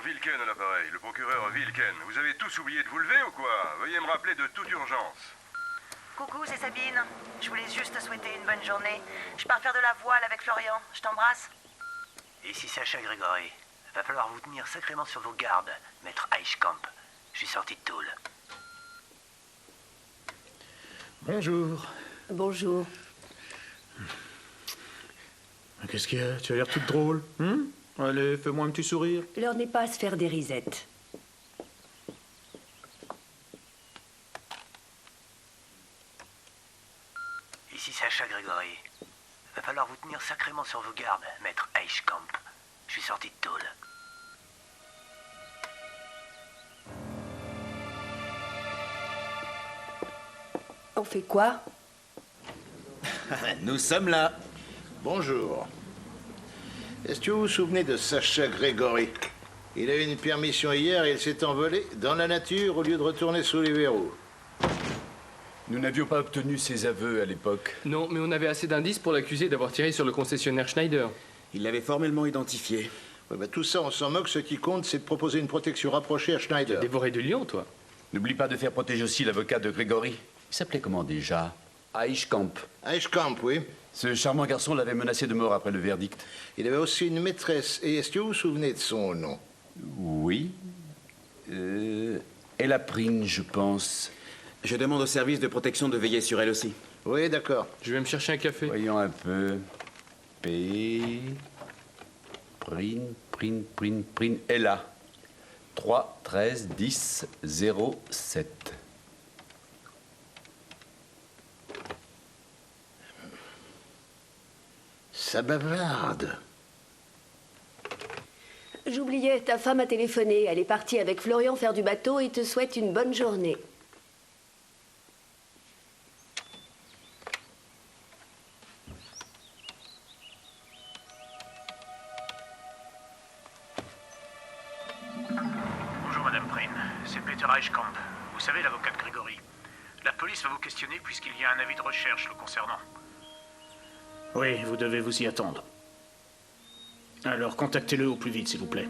Wilken à l'appareil, le procureur Wilken. Vous avez tous oublié de vous lever ou quoi? Veuillez me rappeler de toute urgence. Coucou, c'est Sabine. Je voulais juste te souhaiter une bonne journée. Je pars faire de la voile avec Florian. Je t'embrasse. Ici Sacha Grégory. Va falloir vous tenir sacrément sur vos gardes, maître Eichkamp. Je suis sorti de tôle. Bonjour. Bonjour. Qu'est-ce qu'il y a? Tu as l'air toute drôle. Allez, fais-moi un petit sourire. L'heure n'est pas à se faire des risettes. Ici Sacha Grégory. Va falloir vous tenir sacrément sur vos gardes, maître Eichkamp. Je suis sorti de tôle. On fait quoi? Nous sommes là. Bonjour. Est-ce que vous vous souvenez de Sacha Grégory? Il a eu une permission hier et il s'est envolé dans la nature au lieu de retourner sous les verrous. Nous n'avions pas obtenu ses aveux à l'époque. Non, mais on avait assez d'indices pour l'accuser d'avoir tiré sur le concessionnaire Schneider. Il l'avait formellement identifié. Ouais, bah, tout ça, on s'en moque. Ce qui compte, c'est de proposer une protection rapprochée à Schneider. Dévoré du lion, toi. N'oublie pas de faire protéger aussi l'avocat de Grégory. Il s'appelait comment déjà? Eichkamp. Eichkamp, oui. Ce charmant garçon l'avait menacé de mort après le verdict. Il avait aussi une maîtresse. Et est-ce que vous vous souvenez de son nom? Oui. Elaprine, je pense. Je demande au service de protection de veiller sur elle aussi. Oui, d'accord. Je vais me chercher un café. Voyons un peu. Prine. Ella. 3 13 10 0 7. Ça bavarde. J'oubliais, ta femme a téléphoné. Elle est partie avec Florian faire du bateau et te souhaite une bonne journée. Bonjour Madame Prine, c'est Peter Eichkamp. Vous savez, l'avocat de Grégory. La police va vous questionner puisqu'il y a un avis de recherche le concernant. Oui, vous devez vous y attendre. Alors, contactez-le au plus vite, s'il vous plaît.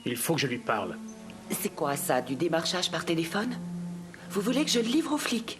Il faut que je lui parle. C'est quoi ça, du démarchage par téléphone? Vous voulez que je le livre aux flics?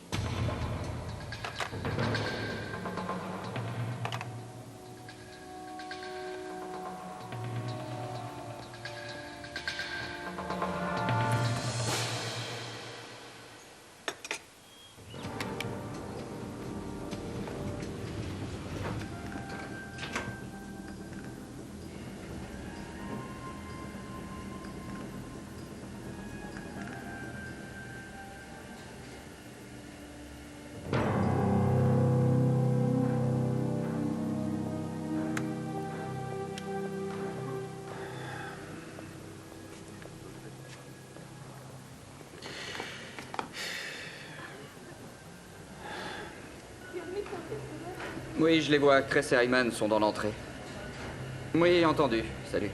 Oui, je les vois. Cress et Hyman sont dans l'entrée. Oui, entendu. Salut.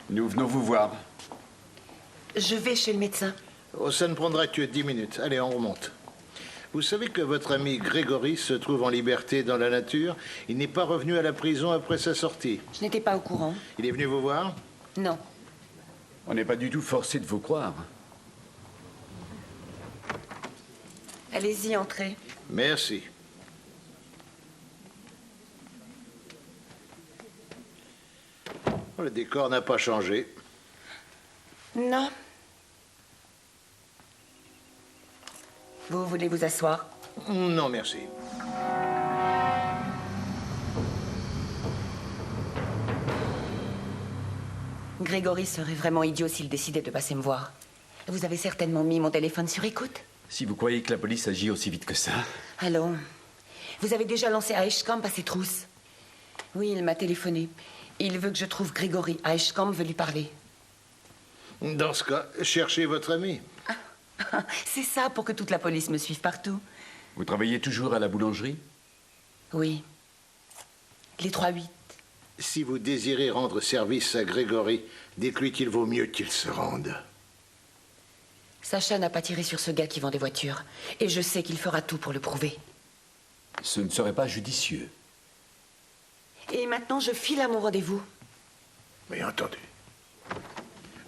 Nous venons vous voir. Je vais chez le médecin. Oh, ça ne prendra que 10 minutes. Allez, on remonte. Vous savez que votre ami Grégory se trouve en liberté dans la nature. Il n'est pas revenu à la prison après sa sortie. Je n'étais pas au courant. Il est venu vous voir? Non. On n'est pas du tout forcé de vous croire. Allez-y, entrez. Merci. Oh, le décor n'a pas changé. Non. Vous voulez vous asseoir? Non, merci. Grégory serait vraiment idiot s'il décidait de passer me voir. Vous avez certainement mis mon téléphone sur écoute. Si vous croyez que la police agit aussi vite que ça... Allons. Vous avez déjà lancé Eichkamp à ses trousses. Oui, il m'a téléphoné. Il veut que je trouve Grégory. Eichkamp veut lui parler. Dans ce cas, cherchez votre ami. C'est ça pour que toute la police me suive partout. Vous travaillez toujours à la boulangerie? Oui. Les 3-8. Si vous désirez rendre service à Grégory, dites-lui qu'il vaut mieux qu'il se rende. Sacha n'a pas tiré sur ce gars qui vend des voitures. Et je sais qu'il fera tout pour le prouver. Ce ne serait pas judicieux. Et maintenant, je file à mon rendez-vous. Bien entendu.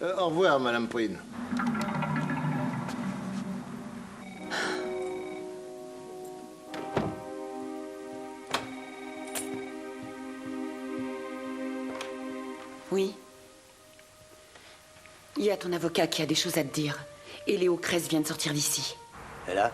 Au revoir, Madame Prine. Oui. Il y a ton avocat qui a des choses à te dire. Et Léo Cress vient de sortir d'ici. Et là?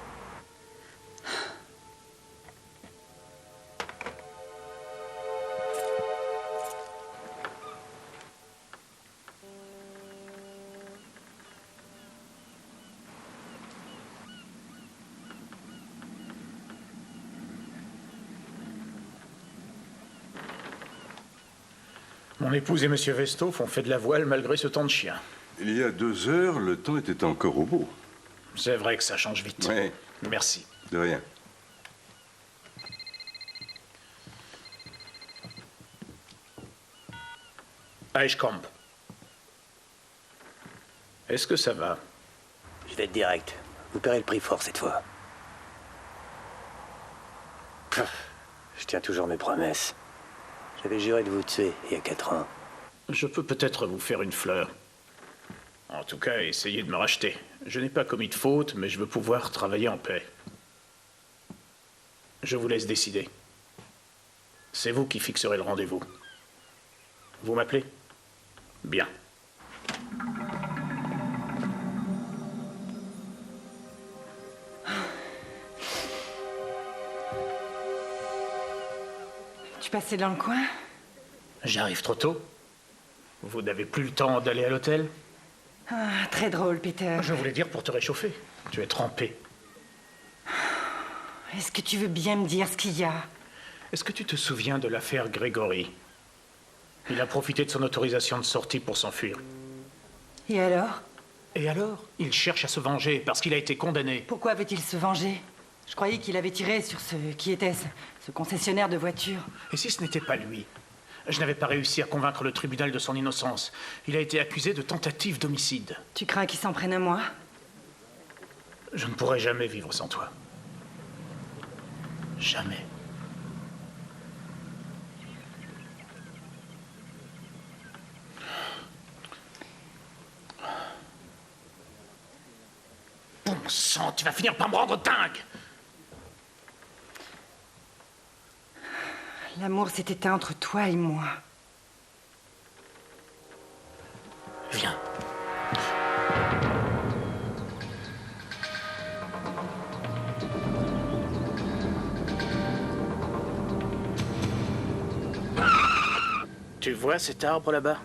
Mon épouse et Monsieur Vestoff ont fait de la voile malgré ce temps de chien. Il y a 2 heures, le temps était encore au beau. C'est vrai que ça change vite. Oui. Merci. De rien. Eichkamp. Est-ce que ça va? Je vais être direct. Vous paierez le prix fort cette fois. Je tiens toujours mes promesses. J'avais juré de vous tuer il y a 4 ans. Je peux peut-être vous faire une fleur. En tout cas, essayez de me racheter. Je n'ai pas commis de faute, mais je veux pouvoir travailler en paix. Je vous laisse décider. C'est vous qui fixerez le rendez-vous. Vous m'appelez? Bien. Tu passais dans le coin? J'arrive trop tôt. Vous n'avez plus le temps d'aller à l'hôtel? Ah, très drôle, Peter. Je voulais dire pour te réchauffer. Tu es trempé. Est-ce que tu veux bien me dire ce qu'il y a? Est-ce que tu te souviens de l'affaire Grégory? Il a profité de son autorisation de sortie pour s'enfuir. Et alors? Et alors? Il cherche à se venger parce qu'il a été condamné. Pourquoi veut-il se venger? Je croyais qu'il avait tiré sur ce... Qui était-ce? Ce concessionnaire de voitures. Et si ce n'était pas lui? Je n'avais pas réussi à convaincre le tribunal de son innocence. Il a été accusé de tentative d'homicide. Tu crains qu'il s'en prenne à moi? Je ne pourrai jamais vivre sans toi. Jamais. Bon sang, tu vas finir par me rendre dingue! L'amour s'est éteint entre toi et moi. Viens. Tu vois cet arbre là-bas?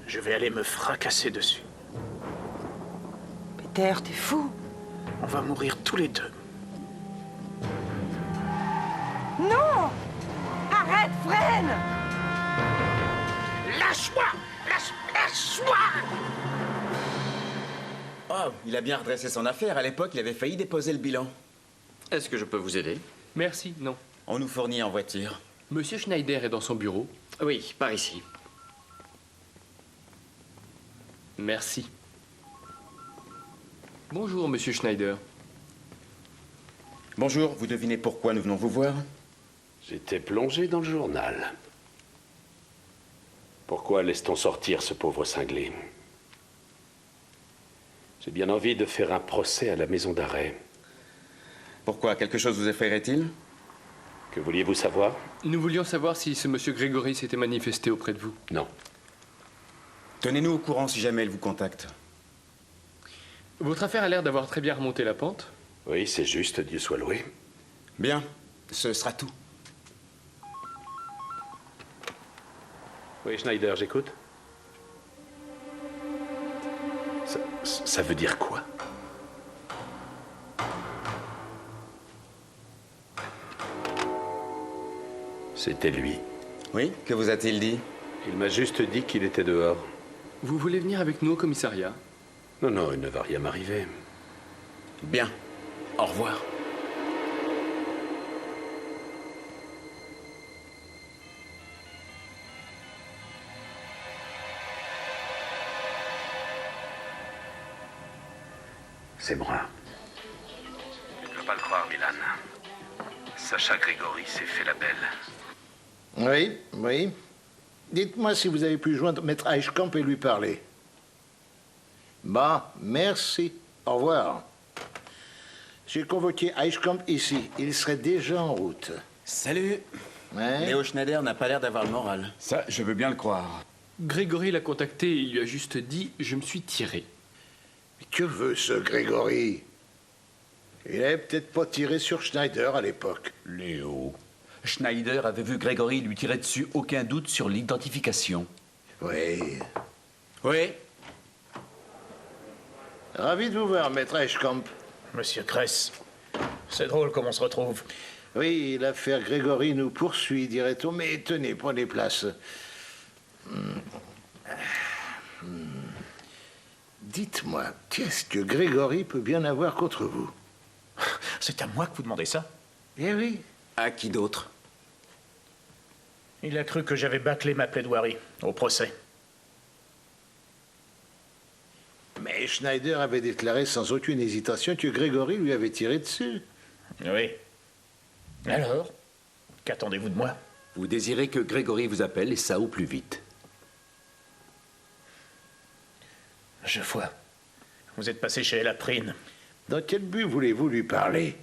Je vais aller me fracasser dessus. Peter, t'es fou? On va mourir tous les deux. Non! Arrête, freine! Lâche-moi! Lâche-moi! Oh, il a bien redressé son affaire. À l'époque, il avait failli déposer le bilan. Est-ce que je peux vous aider? Merci, non. On nous fournit en voiture. Monsieur Schneider est dans son bureau? Oui, par ici. Merci. Bonjour, monsieur Schneider. Bonjour, vous devinez pourquoi nous venons vous voir? J'étais plongé dans le journal. Pourquoi laisse-t-on sortir ce pauvre cinglé? J'ai bien envie de faire un procès à la maison d'arrêt. Pourquoi? Quelque chose vous effraierait-il? Que vouliez-vous savoir? Nous voulions savoir si ce monsieur Grégory s'était manifesté auprès de vous. Non. Tenez-nous au courant si jamais elle vous contacte. Votre affaire a l'air d'avoir très bien remonté la pente. Oui, c'est juste, Dieu soit loué. Bien, ce sera tout. Oui, Schneider, j'écoute. Ça veut dire quoi? C'était lui. Oui, que vous a-t-il dit? Il m'a juste dit qu'il était dehors. Vous voulez venir avec nous au commissariat? Non, non, il ne va rien m'arriver. Bien. Au revoir. C'est moi. Tu ne peux pas le croire, Milan. Sacha Grégory s'est fait la belle. Oui, oui. Dites-moi si vous avez pu joindre Maître Eichkamp et lui parler. Bon, merci. Au revoir. J'ai convoqué Eichkamp ici. Il serait déjà en route. Salut. Ouais. Léo Schneider n'a pas l'air d'avoir le moral. Ça, je veux bien le croire. Grégory l'a contacté et il lui a juste dit « Je me suis tiré ». Que veut ce Grégory? Il avait peut-être pas tiré sur Schneider à l'époque. Léo. Schneider avait vu Grégory lui tirer dessus, aucun doute sur l'identification. Oui. Oui. Ravi de vous voir, Maître Eichkamp. Monsieur Kress, c'est drôle comme on se retrouve. Oui, l'affaire Grégory nous poursuit, dirait-on, mais tenez, prenez place. Dites-moi, qu'est-ce que Grégory peut bien avoir contre vous? C'est à moi que vous demandez ça? Eh oui. À qui d'autre? Il a cru que j'avais bâclé ma plaidoirie au procès. Mais Schneider avait déclaré sans aucune hésitation que Grégory lui avait tiré dessus. Oui. Alors, qu'attendez-vous de moi? Vous désirez que Grégory vous appelle, et ça au plus vite. Je vois. Vous êtes passé chez la Prine. Dans quel but voulez-vous lui parler?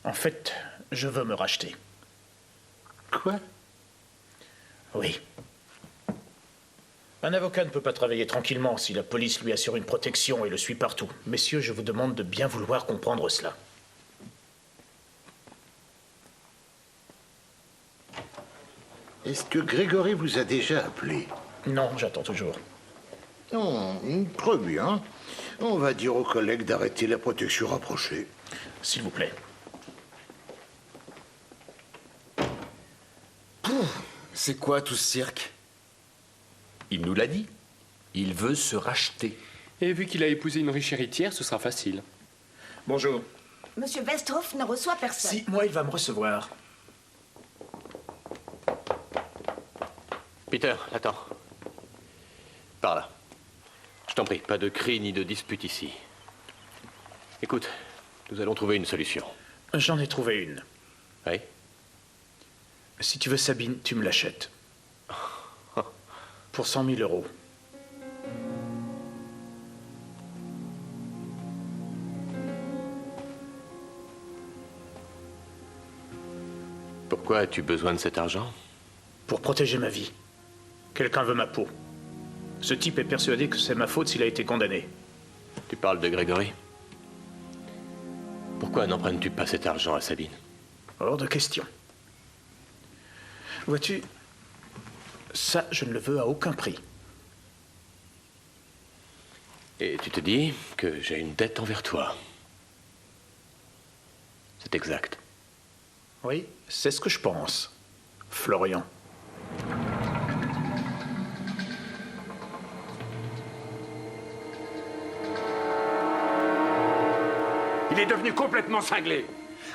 En fait, je veux me racheter. Quoi? Oui. Un avocat ne peut pas travailler tranquillement si la police lui assure une protection et le suit partout. Messieurs, je vous demande de bien vouloir comprendre cela. Est-ce que Grégory vous a déjà appelé? Non, j'attends toujours. Non, très bien. On va dire aux collègues d'arrêter la protection rapprochée. S'il vous plaît. C'est quoi tout ce cirque? Il nous l'a dit. Il veut se racheter. Et vu qu'il a épousé une riche héritière, ce sera facile. Bonjour. Monsieur Westhoff ne reçoit personne. Si, moi, il va me recevoir. Peter, attends. Par là. Je t'en prie, pas de cris ni de dispute ici. Écoute, nous allons trouver une solution. J'en ai trouvé une. Oui? Si tu veux Sabine, tu me l'achètes. Pour 100 000 euros. Pourquoi as-tu besoin de cet argent? Pour protéger ma vie. Quelqu'un veut ma peau. Ce type est persuadé que c'est ma faute s'il a été condamné. Tu parles de Grégory? Pourquoi n'empruntes-tu pas cet argent à Sabine? Hors de question. Vois-tu, ça, je ne le veux à aucun prix. Et tu te dis que j'ai une dette envers toi. C'est exact. Oui, c'est ce que je pense, Florian. Il est devenu complètement cinglé.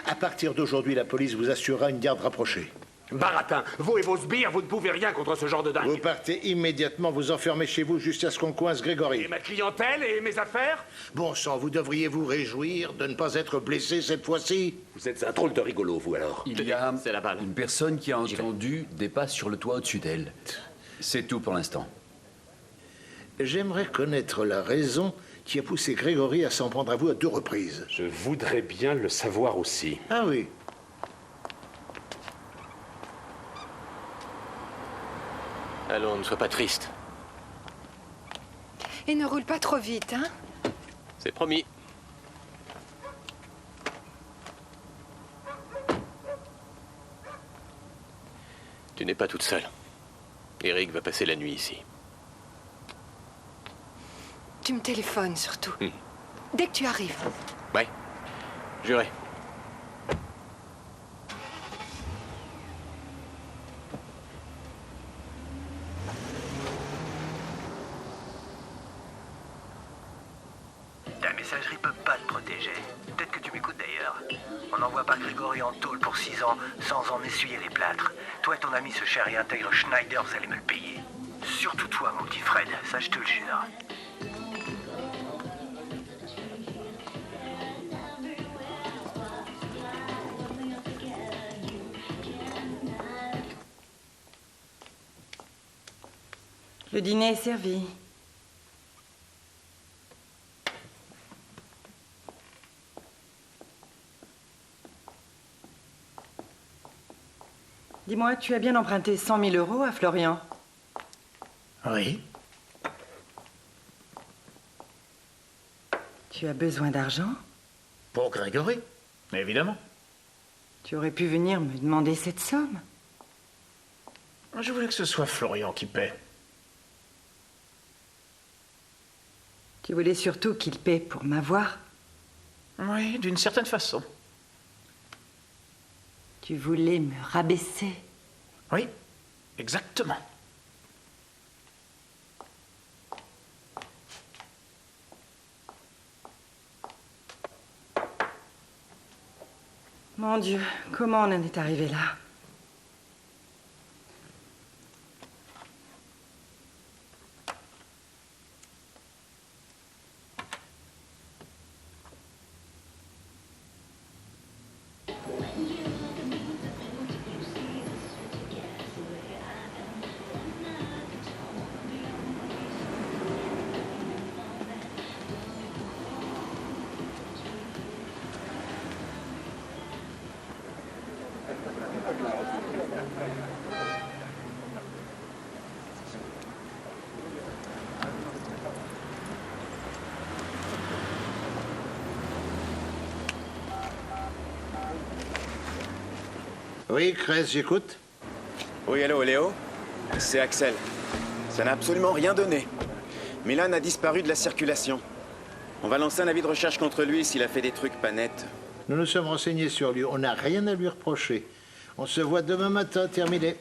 À partir d'aujourd'hui, la police vous assurera une garde rapprochée. Baratin, vous et vos sbires, vous ne pouvez rien contre ce genre de dingue. Vous partez immédiatement, vous enfermez chez vous jusqu'à ce qu'on coince Grégory. Et ma clientèle et mes affaires? Bon sang, vous devriez vous réjouir de ne pas être blessé cette fois-ci. Vous êtes un drôle de rigolo, vous, alors. Il y a C'est la balle. une personne qui a entendu des pas sur le toit au-dessus d'elle. C'est tout pour l'instant. J'aimerais connaître la raison qui a poussé Grégory à s'en prendre à vous à 2 reprises. Je voudrais bien le savoir aussi. Ah oui. Allons, ne sois pas triste. Et ne roule pas trop vite, hein? C'est promis. Tu n'es pas toute seule. Eric va passer la nuit ici. Tu me téléphones surtout. Dès que tu arrives. Ouais, juré. Ta messagerie peut pas te protéger. Peut-être que tu m'écoutes d'ailleurs. On n'envoie pas Grégory en tôle pour 6 ans sans en essuyer les plâtres. Toi et ton ami ce cher et intègre Schneider, vous allez me le payer. Surtout toi, mon petit Fred, ça je te le jure. Le dîner est servi. Dis-moi, tu as bien emprunté 100 000 euros à Florian? Oui. Tu as besoin d'argent? Pour Grégory, évidemment. Tu aurais pu venir me demander cette somme. Je voulais que ce soit Florian qui paie. Tu voulais surtout qu'il paie pour m'avoir? Oui, d'une certaine façon. Tu voulais me rabaisser? Oui, exactement. Mon Dieu, comment on en est arrivé là? Oui, Cress, j'écoute. Oui, allô, Léo? C'est Axel. Ça n'a absolument rien donné. Milan a disparu de la circulation. On va lancer un avis de recherche contre lui s'il a fait des trucs pas nets. Nous nous sommes renseignés sur lui. On n'a rien à lui reprocher. On se voit demain matin, terminé.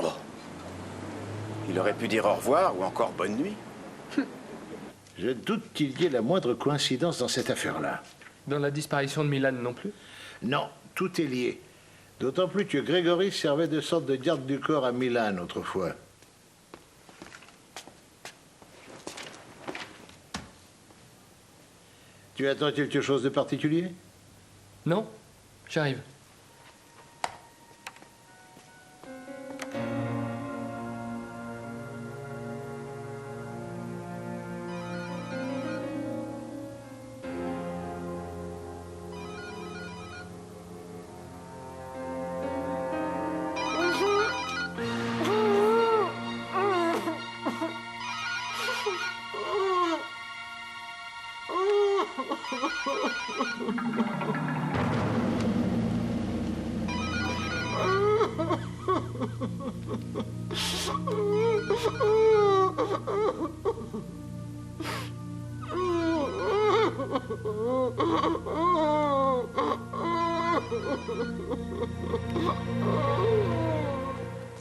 Oh. Il aurait pu dire au revoir ou encore bonne nuit. Je doute qu'il y ait la moindre coïncidence dans cette affaire-là. Dans la disparition de Milan non plus? Non, tout est lié. D'autant plus que Grégory servait de sorte de garde du corps à Milan autrefois. Tu attends quelque chose de particulier? Non, j'arrive.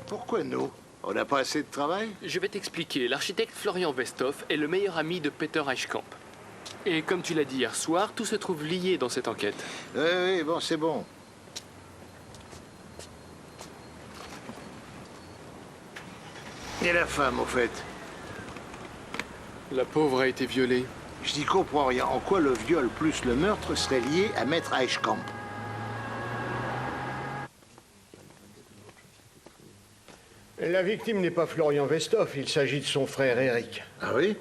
Pourquoi nous? On n'a pas assez de travail? Je vais t'expliquer. L'architecte Florian Westhoff est le meilleur ami de Peter Eichkamp. Et comme tu l'as dit hier soir, tout se trouve lié dans cette enquête. Oui, bon, c'est bon. Et la femme, au fait? La pauvre a été violée. Je n'y comprends rien. En quoi le viol plus le meurtre serait lié à Maître Eichkamp? La victime n'est pas Florian Westhoff, il s'agit de son frère Eric. Ah oui?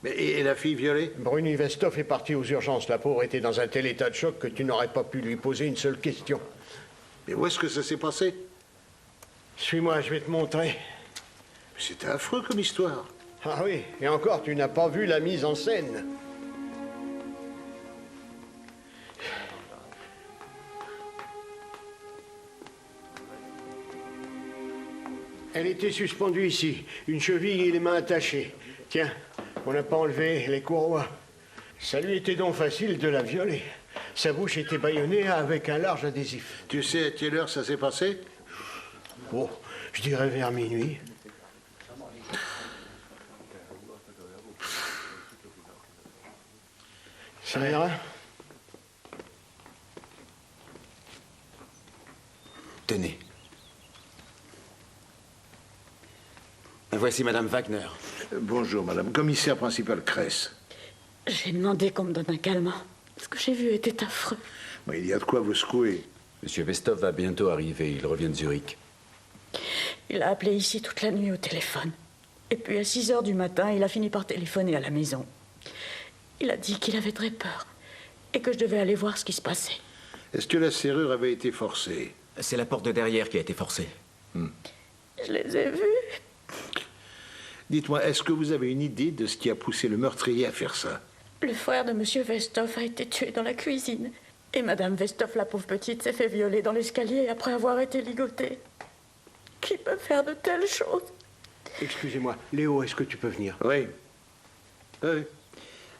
Mais et la fille violée? Bruni Westhoff est partie aux urgences. La pauvre était dans un tel état de choc que tu n'aurais pas pu lui poser une seule question. Mais où est-ce que ça s'est passé? Suis-moi, je vais te montrer. C'était affreux comme histoire. Ah oui, et encore, tu n'as pas vu la mise en scène. Elle était suspendue ici, une cheville et les mains attachées. Tiens, on n'a pas enlevé les courroies. Ça lui était donc facile de la violer. Sa bouche était bâillonnée avec un large adhésif. Tu sais à quelle heure ça s'est passé? Oh, je dirais vers minuit. Ça ira? Tenez. Voici Madame Wagner. Bonjour, Madame. Commissaire principal Cress. J'ai demandé qu'on me donne un calmant. Ce que j'ai vu était affreux. Mais il y a de quoi vous secouer. Monsieur Westhoff va bientôt arriver. Il revient de Zurich. Il a appelé ici toute la nuit au téléphone. Et puis à 6 heures du matin, il a fini par téléphoner à la maison. Il a dit qu'il avait très peur et que je devais aller voir ce qui se passait. Est-ce que la serrure avait été forcée? C'est la porte de derrière qui a été forcée. Je les ai vus. Dites-moi, est-ce que vous avez une idée de ce qui a poussé le meurtrier à faire ça? Le frère de Monsieur Vestov a été tué dans la cuisine. Et Madame Vestov, la pauvre petite, s'est fait violer dans l'escalier après avoir été ligotée. Qui peut faire de telles choses? Excusez-moi, Léo, est-ce que tu peux venir? Oui. Oui.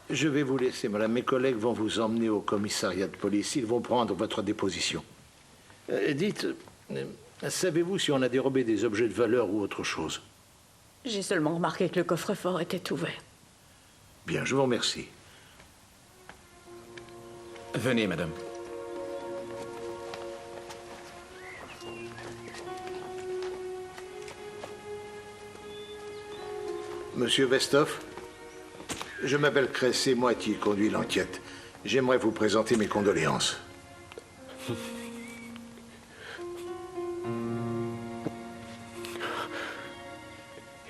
Je vais vous laisser, madame. Mes collègues vont vous emmener au commissariat de police. Ils vont prendre votre déposition. Dites, savez-vous si on a dérobé des objets de valeur ou autre chose? J'ai seulement remarqué que le coffre-fort était ouvert. Bien, je vous remercie. Venez, madame. Monsieur Vestov, je m'appelle Kress, c'est moi qui conduis l'enquête. J'aimerais vous présenter mes condoléances.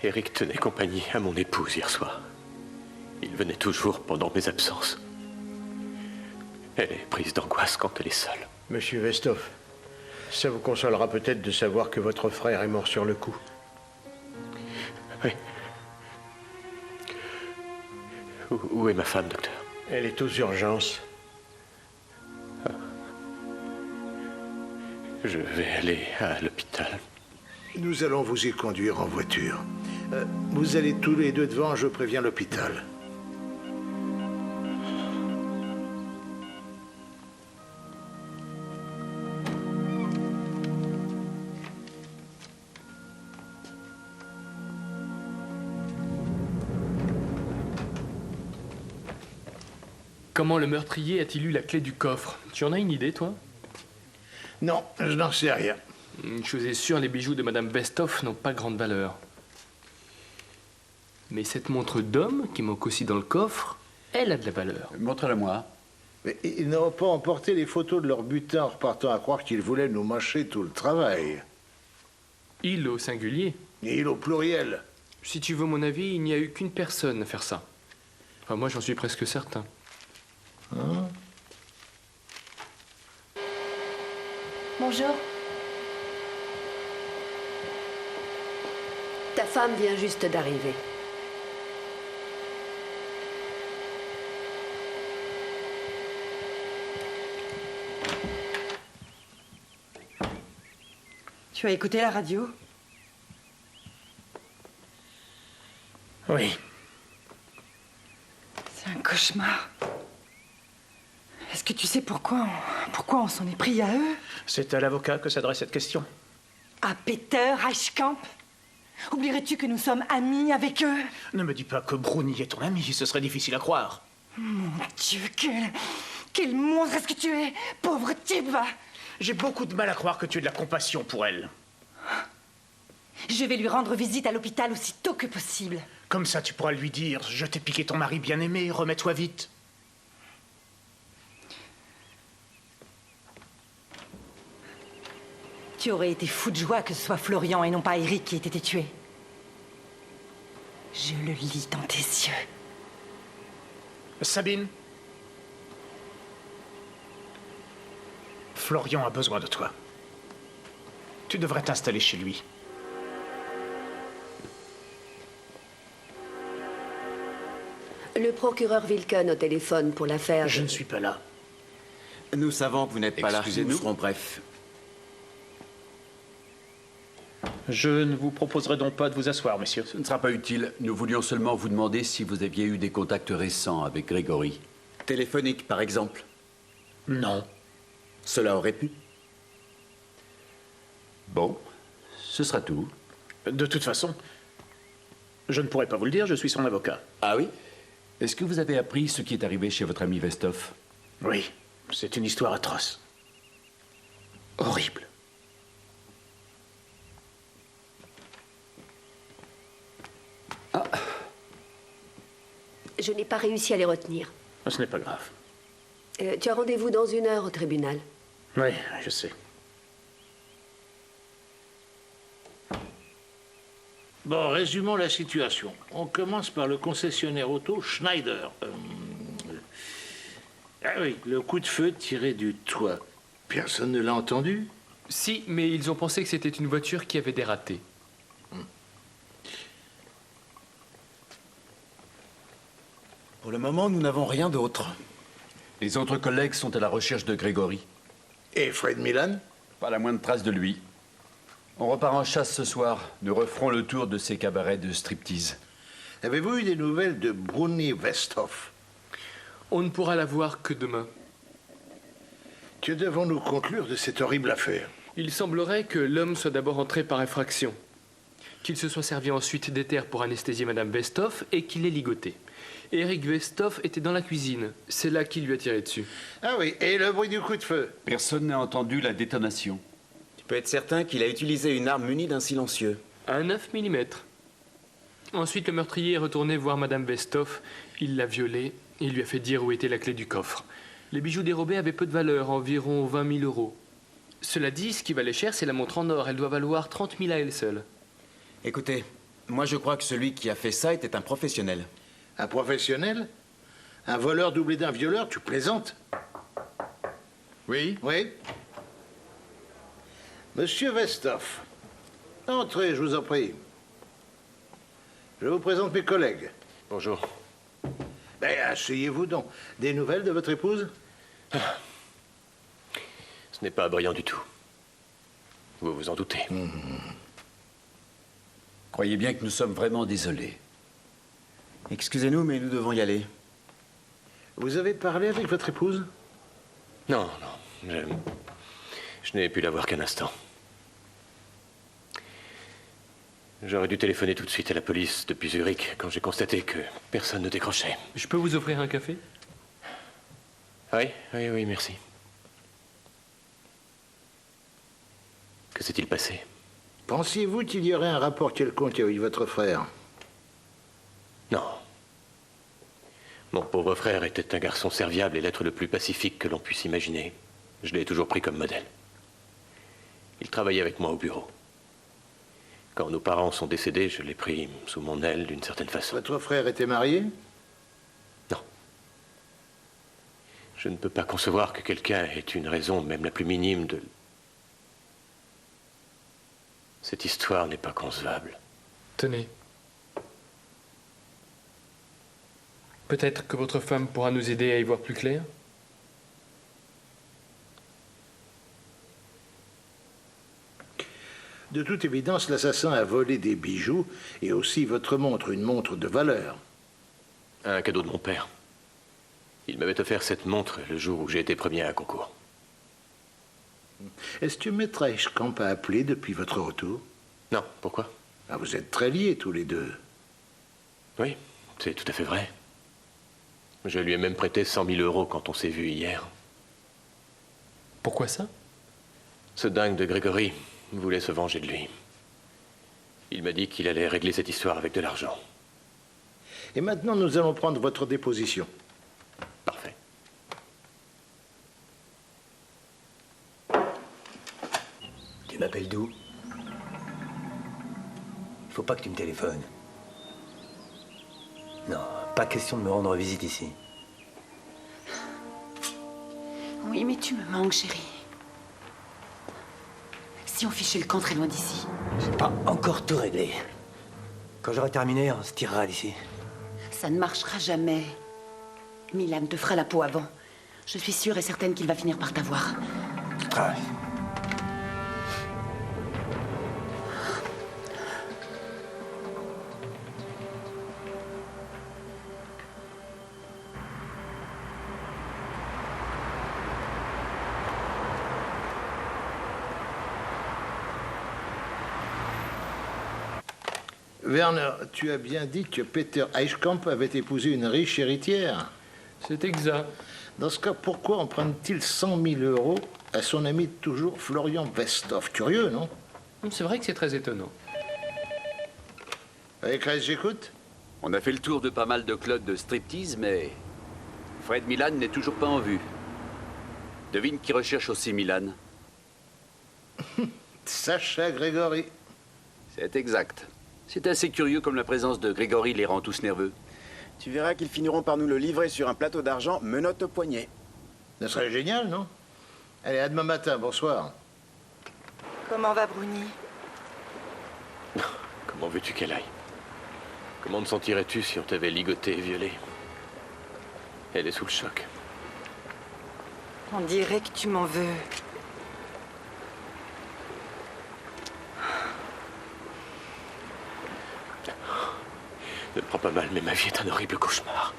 Eric tenait compagnie à mon épouse hier soir. Il venait toujours pendant mes absences. Elle est prise d'angoisse quand elle est seule. Monsieur Vestov, ça vous consolera peut-être de savoir que votre frère est mort sur le coup. Oui. Où est ma femme, docteur? Elle est aux urgences. Je vais aller à l'hôpital. Nous allons vous y conduire en voiture. Vous allez tous les deux devant, je préviens l'hôpital. Comment le meurtrier a-t-il eu la clé du coffre? Tu en as une idée, toi? Non, je n'en sais rien. Une chose est sûre, les bijoux de Madame Vestov n'ont pas grande valeur. Mais cette montre d'homme qui manque aussi dans le coffre, elle a de la valeur. Montre-la-moi. Mais ils n'ont pas emporté les photos de leur butin en repartant à croire qu'ils voulaient nous mâcher tout le travail. Il au singulier. Et il au pluriel. Si tu veux mon avis, il n'y a eu qu'une personne à faire ça. Enfin, moi, j'en suis presque certain. Hein? Bonjour. Ta femme vient juste d'arriver. Tu as écouté la radio? Oui. C'est un cauchemar. Est-ce que tu sais pourquoi on s'en est pris à eux? C'est à l'avocat que s'adresse cette question. À Peter Eichkamp? Oublierais-tu que nous sommes amis avec eux? Ne me dis pas que Bruni est ton ami, ce serait difficile à croire. Mon Dieu, quel monstre est-ce que tu es? Pauvre type, va! J'ai beaucoup de mal à croire que tu aies de la compassion pour elle. Je vais lui rendre visite à l'hôpital aussitôt que possible. Comme ça, tu pourras lui dire « Je t'ai piqué ton mari bien-aimé, remets-toi vite ». Tu aurais été fou de joie que ce soit Florian et non pas Eric qui ait été tué. Je le lis dans tes yeux. Sabine, Florian a besoin de toi. Tu devrais t'installer chez lui. Le procureur Wilken au téléphone pour l'affaire. Je ne suis pas là. Nous savons que vous n'êtes pas là. Excusez-nous. Nous serons brefs. Je ne vous proposerai donc pas de vous asseoir, messieurs. Ce ne sera pas utile. Nous voulions seulement vous demander si vous aviez eu des contacts récents avec Grégory. Téléphonique, par exemple? Non. Cela aurait pu. Bon, ce sera tout. De toute façon, je ne pourrais pas vous le dire, je suis son avocat. Ah oui? Est-ce que vous avez appris ce qui est arrivé chez votre ami Vestov? Oui, c'est une histoire atroce. Horrible. Je n'ai pas réussi à les retenir. Ce n'est pas grave. Tu as rendez-vous dans 1 heure au tribunal. Oui, je sais. Bon, résumons la situation. On commence par le concessionnaire auto Schneider. Ah oui, le coup de feu tiré du toit. Personne ne l'a entendu? Si, mais ils ont pensé que c'était une voiture qui avait dératé. Pour le moment, nous n'avons rien d'autre. Les autres collègues sont à la recherche de Grégory. Et Fred Milan? Pas la moindre trace de lui. On repart en chasse ce soir. Nous referons le tour de ces cabarets de striptease. Avez-vous eu des nouvelles de Bruni Westhoff? On ne pourra la voir que demain. Que devons-nous conclure de cette horrible affaire? Il semblerait que l'homme soit d'abord entré par effraction, qu'il se soit servi ensuite d'éther pour anesthésier Madame Westhoff et qu'il l'ait ligoté. Eric Westhoff était dans la cuisine. C'est là qu'il lui a tiré dessus. Ah oui, et le bruit du coup de feu? Personne n'a entendu la détonation. Tu peux être certain qu'il a utilisé une arme munie d'un silencieux. Un 9 mm. Ensuite, le meurtrier est retourné voir Madame Westhoff. Il l'a violée et lui a fait dire où était la clé du coffre. Les bijoux dérobés avaient peu de valeur, environ 20 000 euros. Cela dit, ce qui valait cher, c'est la montre en or. Elle doit valoir 30 000 à elle seule. Écoutez, moi je crois que celui qui a fait ça était un professionnel. Un professionnel? Un voleur doublé d'un violeur? Tu plaisantes? Oui? Oui. Monsieur Westhoff, entrez, je vous en prie. Je vous présente mes collègues. Bonjour. Ben, asseyez-vous donc. Des nouvelles de votre épouse? Ce n'est pas brillant du tout. Vous vous en doutez. Croyez bien que nous sommes vraiment désolés. Excusez-nous, mais nous devons y aller. Vous avez parlé avec votre épouse? Non, non. Je n'ai pu la voir qu'un instant. J'aurais dû téléphoner tout de suite à la police depuis Zurich quand j'ai constaté que personne ne décrochait. Je peux vous offrir un café? Oui, oui, oui, merci. Que s'est-il passé? Pensiez-vous qu'il y aurait un rapport quelconque avec votre frère? Non. Mon pauvre frère était un garçon serviable et l'être le plus pacifique que l'on puisse imaginer. Je l'ai toujours pris comme modèle. Il travaillait avec moi au bureau. Quand nos parents sont décédés, je l'ai pris sous mon aile d'une certaine façon. Votre frère était marié? Non. Je ne peux pas concevoir que quelqu'un ait une raison, même la plus minime, de... Cette histoire n'est pas concevable. Tenez. Peut-être que votre femme pourra nous aider à y voir plus clair? De toute évidence, l'assassin a volé des bijoux et aussi votre montre, une montre de valeur. Un cadeau de mon père. Il m'avait offert cette montre le jour où j'ai été premier à un concours. Est-ce que Maître Eichkamp a appelé depuis votre retour? Non, pourquoi? Ah, vous êtes très liés tous les deux. Oui, c'est tout à fait vrai. Je lui ai même prêté 100 000 euros quand on s'est vu hier. Pourquoi ça? Ce dingue de Grégory voulait se venger de lui. Il m'a dit qu'il allait régler cette histoire avec de l'argent. Et maintenant, nous allons prendre votre déposition. Parfait. Tu m'appelles d'où? Il faut pas que tu me téléphones. Non, pas question de me rendre visite ici. Oui, mais tu me manques, chérie. Si on fichait le camp très loin d'ici. J'ai pas encore tout réglé. Quand j'aurai terminé, on se tirera d'ici. Ça ne marchera jamais. Milan te fera la peau avant. Je suis sûre et certaine qu'il va finir par t'avoir. Ah. Werner, tu as bien dit que Peter Eichkamp avait épousé une riche héritière? C'est exact. Dans ce cas, pourquoi emprunte-t-il 100 000 euros à son ami de toujours, Florian Westhoff? Curieux, non? C'est vrai que c'est très étonnant. Avec Grace, j'écoute. On a fait le tour de pas mal de clubs de striptease, mais Fred Milan n'est toujours pas en vue. Devine qui recherche aussi Milan. Sacha Grégory. C'est exact. C'est assez curieux comme la présence de Grégory les rend tous nerveux. Tu verras qu'ils finiront par nous le livrer sur un plateau d'argent, menottes au poignet. Ça serait génial, non? Allez, à demain matin, bonsoir. Comment va Bruni? Comment veux-tu qu'elle aille? Comment te sentirais-tu si on t'avait ligoté et violé? Elle est sous le choc. On dirait que tu m'en veux. Ne me prends pas mal, mais ma vie est un horrible cauchemar.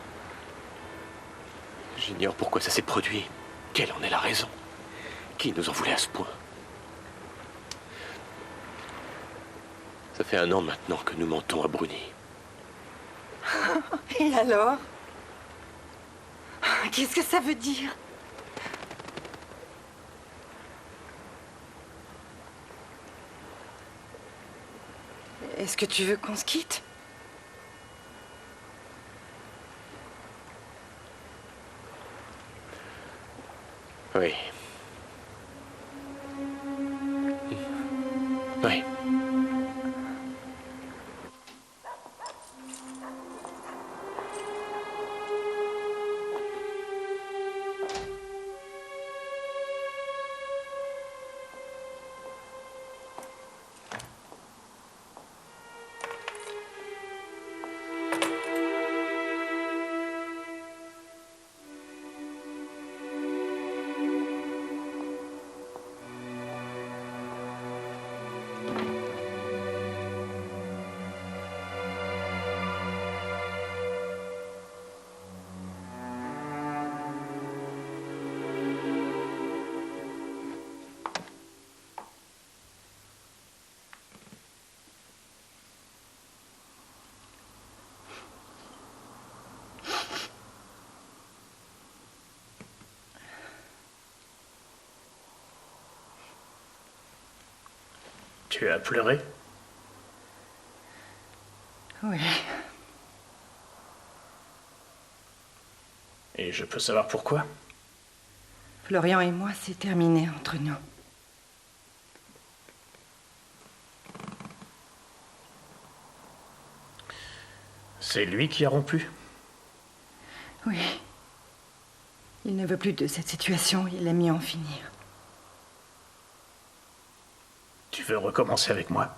J'ignore pourquoi ça s'est produit. Quelle en est la raison? Qui nous en voulait à ce point? Ça fait 1 an maintenant que nous mentons à Bruni. Et alors? Qu'est-ce que ça veut dire? Est-ce que tu veux qu'on se quitte? Oui. Oui. Tu as pleuré? Oui. Et je peux savoir pourquoi? Florian et moi, c'est terminé entre nous. C'est lui qui a rompu? Oui. Il ne veut plus de cette situation, il a mis à en finir. Tu veux recommencer avec moi?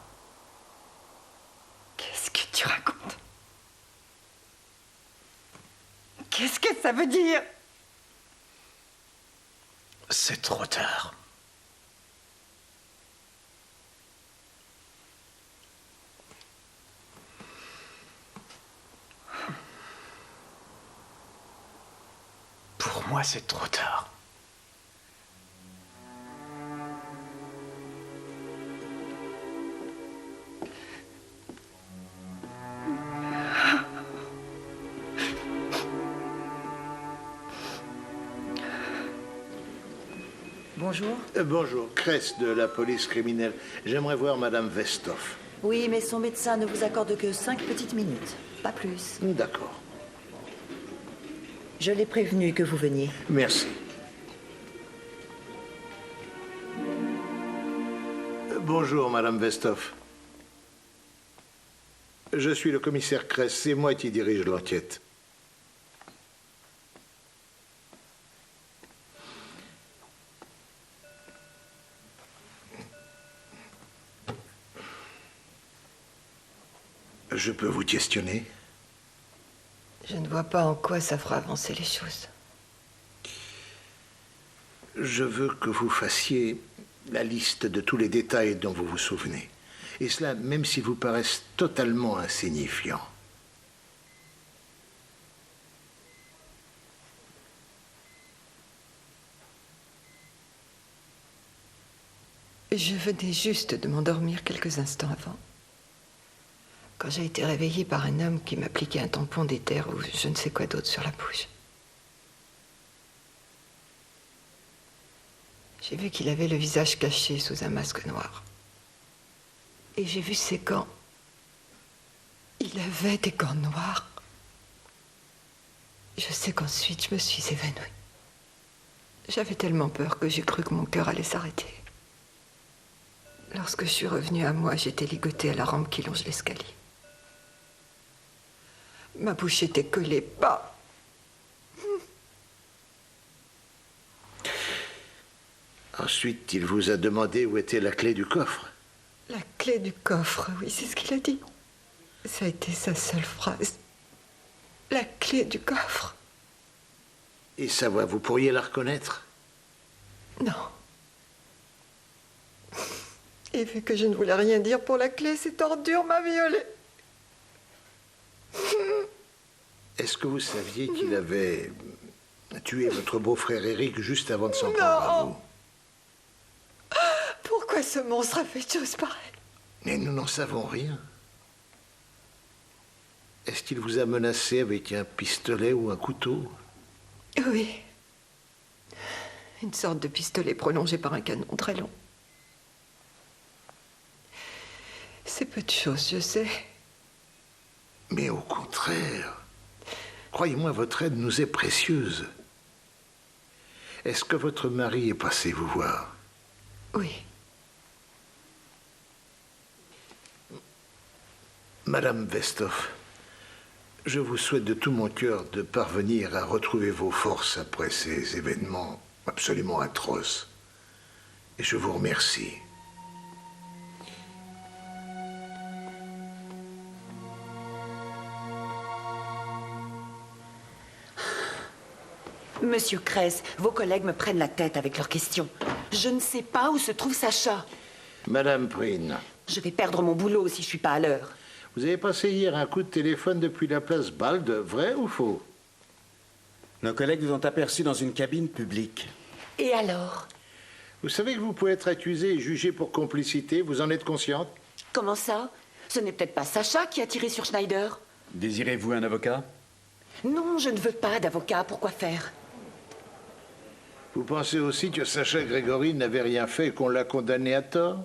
Qu'est-ce que tu racontes? Qu'est-ce que ça veut dire? C'est trop tard. Pour moi, c'est trop tard. Bonjour. Bonjour, Cress de la police criminelle. J'aimerais voir Madame Westhoff. Oui, mais son médecin ne vous accorde que 5 petites minutes, pas plus. D'accord. Je l'ai prévenu que vous veniez. Merci. Bonjour, Madame Westhoff. Je suis le commissaire Cress, c'est moi qui dirige l'enquête. Je peux vous questionner? Je ne vois pas en quoi ça fera avancer les choses. Je veux que vous fassiez la liste de tous les détails dont vous vous souvenez. Et cela, même s'ils vous paraissent totalement insignifiants. Je venais juste de m'endormir quelques instants avant, quand j'ai été réveillée par un homme qui m'appliquait un tampon d'éther ou je ne sais quoi d'autre sur la bouche. J'ai vu qu'il avait le visage caché sous un masque noir. Et j'ai vu ses gants. Il avait des gants noirs. Je sais qu'ensuite je me suis évanouie. J'avais tellement peur que j'ai cru que mon cœur allait s'arrêter. Lorsque je suis revenue à moi, j'étais ligotée à la rampe qui longe l'escalier. Ma bouche était collée bas. Ensuite, il vous a demandé où était la clé du coffre. La clé du coffre, oui, c'est ce qu'il a dit. Ça a été sa seule phrase. La clé du coffre. Et sa voix, vous pourriez la reconnaître? Non. Et vu que je ne voulais rien dire pour la clé, cette ordure m'a violée. Est-ce que vous saviez qu'il avait tué votre beau-frère Eric juste avant de s'en prendre à vous? Pourquoi ce monstre a fait de choses pareilles? Mais nous n'en savons rien. Est-ce qu'il vous a menacé avec un pistolet ou un couteau? Oui. Une sorte de pistolet prolongé par un canon très long. C'est peu de choses, je sais. Mais au contraire, croyez-moi, votre aide nous est précieuse. Est-ce que votre mari est passé vous voir? Oui. Madame Westhoff, je vous souhaite de tout mon cœur de parvenir à retrouver vos forces après ces événements absolument atroces. Et je vous remercie. Monsieur Kress, vos collègues me prennent la tête avec leurs questions. Je ne sais pas où se trouve Sacha. Madame Prine. Je vais perdre mon boulot si je suis pas à l'heure. Vous avez passé hier un coup de téléphone depuis la place Balde, vrai ou faux? Nos collègues vous ont aperçu dans une cabine publique. Et alors? Vous savez que vous pouvez être accusé et jugé pour complicité, vous en êtes consciente? Comment ça? Ce n'est peut-être pas Sacha qui a tiré sur Schneider? Désirez-vous un avocat? Non, je ne veux pas d'avocat. Pourquoi faire? Vous pensez aussi que Sacha Grégory n'avait rien fait et qu'on l'a condamné à tort?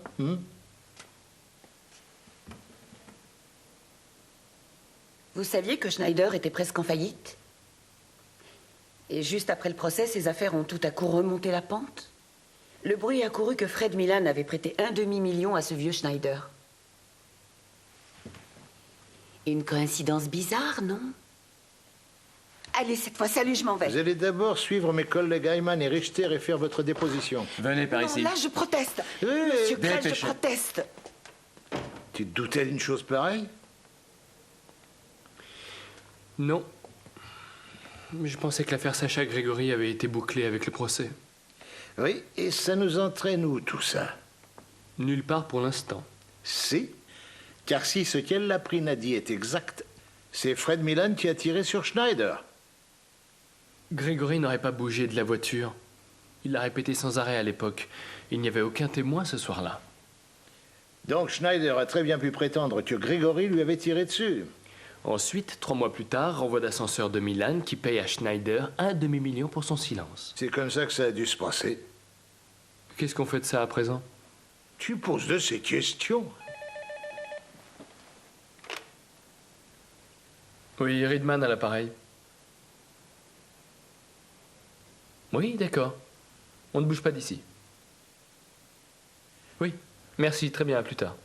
Vous saviez que Schneider était presque en faillite? Et juste après le procès, ses affaires ont tout à coup remonté la pente? Le bruit a couru que Fred Milan avait prêté un demi-million à ce vieux Schneider. Une coïncidence bizarre, non? Allez, cette fois, salut, je m'en vais. Vous allez d'abord suivre mes collègues Ayman et Richter et faire votre déposition. Venez par Non, ici. là, je proteste. Monsieur Kress, je dépêchez. proteste. Tu te doutais d'une chose pareille? Non. Mais je pensais que l'affaire Sacha Grégory avait été bouclée avec le procès. Oui, et ça nous entraîne où, tout ça? Nulle part pour l'instant. Si, car si ce qu'elle l'a pris n'a dit est exact, c'est Fred Milan qui a tiré sur Schneider. Grégory n'aurait pas bougé de la voiture. Il l'a répété sans arrêt à l'époque. Il n'y avait aucun témoin ce soir-là. Donc Schneider a très bien pu prétendre que Grégory lui avait tiré dessus. Ensuite, 3 mois plus tard, renvoi d'ascenseur de Milan qui paye à Schneider un demi-million pour son silence. C'est comme ça que ça a dû se passer. Qu'est-ce qu'on fait de ça à présent? Tu poses de ces questions. Oui, Riedman à l'appareil. Oui, d'accord. On ne bouge pas d'ici. Oui, merci, très bien, à plus tard.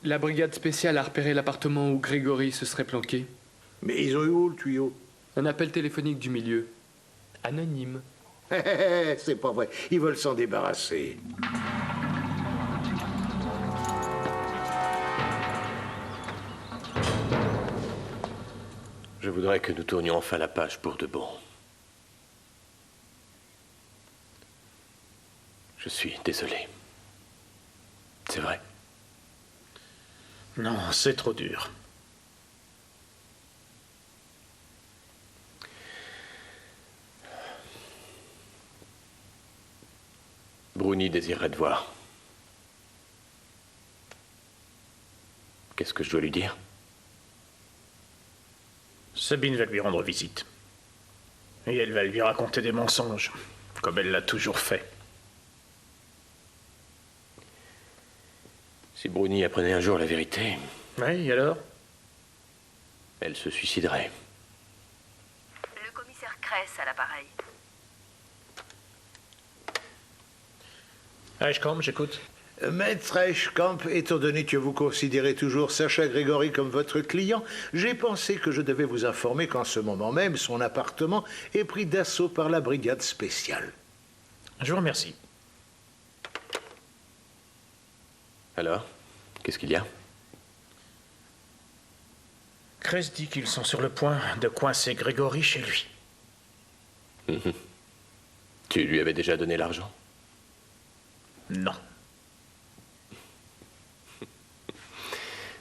La brigade spéciale a repéré l'appartement où Grégory se serait planqué. Mais ils ont eu où le tuyau? Un appel téléphonique du milieu. Anonyme. C'est pas vrai, ils veulent s'en débarrasser. Je voudrais que nous tournions enfin la page pour de bon. Je suis désolé. C'est vrai. Non, c'est trop dur. Bruni désirerait te voir. Qu'est-ce que je dois lui dire? Sabine va lui rendre visite. Et elle va lui raconter des mensonges, comme elle l'a toujours fait. Si Bruni apprenait un jour la vérité... Oui, et alors? Elle se suiciderait. Le commissaire Kress à l'appareil. Ashcombe, j'écoute. Maître Eichkamp, étant donné que vous considérez toujours Sacha Grégory comme votre client, j'ai pensé que je devais vous informer qu'en ce moment même, son appartement est pris d'assaut par la brigade spéciale. Je vous remercie. Alors, qu'est-ce qu'il y a? Cress dit qu'ils sont sur le point de coincer Grégory chez lui. Tu lui avais déjà donné l'argent? Non.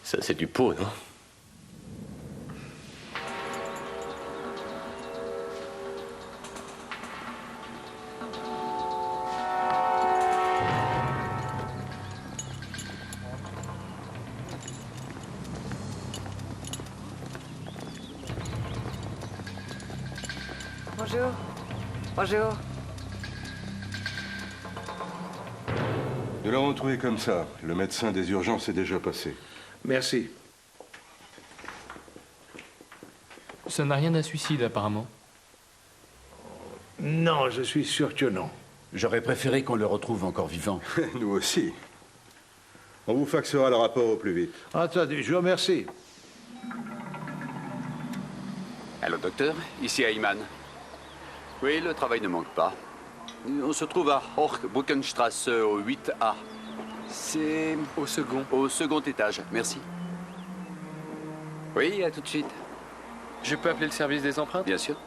Ça, c'est du pot, non? Bonjour. Bonjour. Nous l'avons trouvé comme ça. Le médecin des urgences est déjà passé. Merci. Ça n'a rien d'un suicide, apparemment. Non, je suis sûr que non. J'aurais préféré qu'on le retrouve encore vivant. Nous aussi. On vous faxera le rapport au plus vite. Attendez, je vous remercie. Allô, docteur? Ici Ayman. Oui, le travail ne manque pas. On se trouve à Hochbrückenstrasse au 8A. C'est... Au second. Au second étage, merci. Oui, à tout de suite. Je peux appeler le service des empreintes? Bien sûr.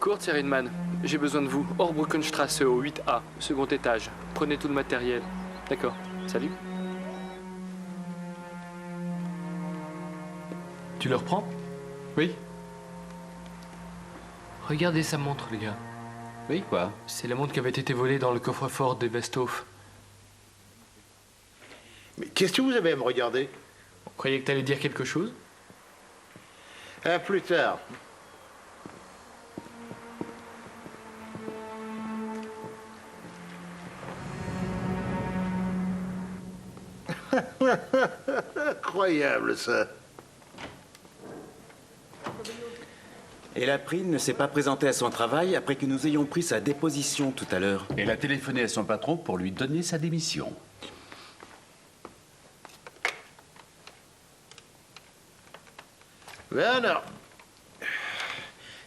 Kurt Ehrenmann, j'ai besoin de vous. Hochbrückenstrasse au 8A, second étage. Prenez tout le matériel. D'accord. Salut. Tu le reprends? Oui. Regardez sa montre, les gars. Oui, quoi? C'est la montre qui avait été volée dans le coffre-fort des Westhoff. Mais qu'est-ce que vous avez à me regarder? On croyait que t'allais dire quelque chose? À plus tard. Incroyable, ça. Et la prime ne s'est pas présentée à son travail après que nous ayons pris sa déposition tout à l'heure. Elle a téléphoné à son patron pour lui donner sa démission. Ben alors,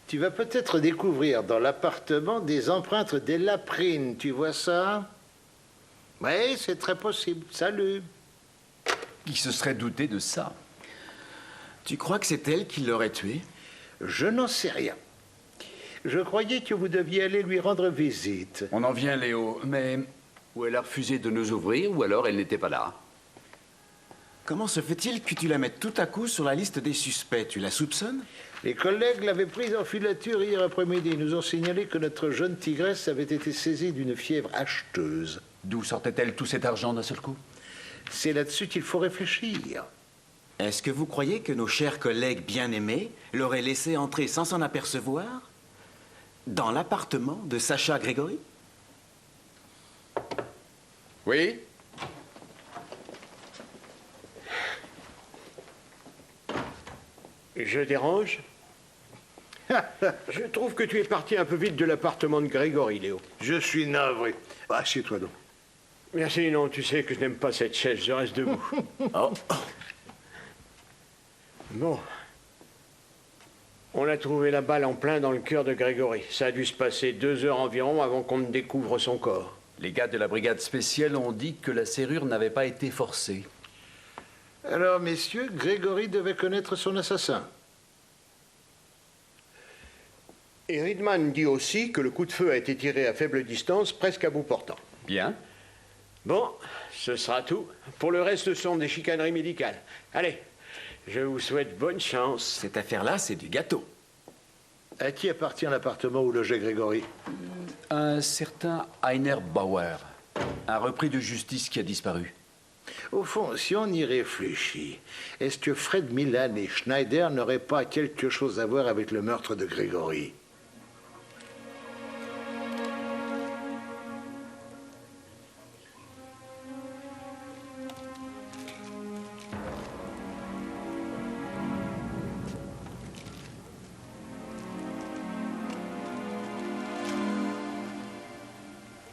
tu vas peut-être découvrir dans l'appartement des empreintes des laprines, tu vois ça? Oui, c'est très possible. Salut. Qui se serait douté de ça? Tu crois que c'est elle qui l'aurait tué? Je n'en sais rien. Je croyais que vous deviez aller lui rendre visite. On en vient, Léo, mais... Ou elle a refusé de nous ouvrir, ou alors elle n'était pas là. Comment se fait-il que tu la mettes tout à coup sur la liste des suspects? Tu la soupçonnes? Les collègues l'avaient prise en filature hier après-midi. Ils nous ont signalé que notre jeune tigresse avait été saisie d'une fièvre acheteuse. D'où sortait-elle tout cet argent d'un seul coup? C'est là-dessus qu'il faut réfléchir. Est-ce que vous croyez que nos chers collègues bien-aimés l'auraient laissé entrer sans s'en apercevoir dans l'appartement de Sacha Grégory? Oui? Je dérange? Je trouve que tu es parti un peu vite de l'appartement de Grégory, Léo. Je suis navré. Assieds-toi donc. Merci, non, tu sais que je n'aime pas cette chaise, je reste debout. Oh. Bon. On a trouvé la balle en plein dans le cœur de Grégory. Ça a dû se passer 2 heures environ avant qu'on ne découvre son corps. Les gars de la brigade spéciale ont dit que la serrure n'avait pas été forcée. Alors, messieurs, Grégory devait connaître son assassin. Et Riedman dit aussi que le coup de feu a été tiré à faible distance, presque à bout portant. Bien. Bon, ce sera tout. Pour le reste, ce sont des chicaneries médicales. Allez, je vous souhaite bonne chance. Cette affaire-là, c'est du gâteau. À qui appartient l'appartement où logeait Grégory? Un certain Heiner Bauer, un repris de justice qui a disparu. Au fond, si on y réfléchit, est-ce que Fred Milan et Schneider n'auraient pas quelque chose à voir avec le meurtre de Grégory?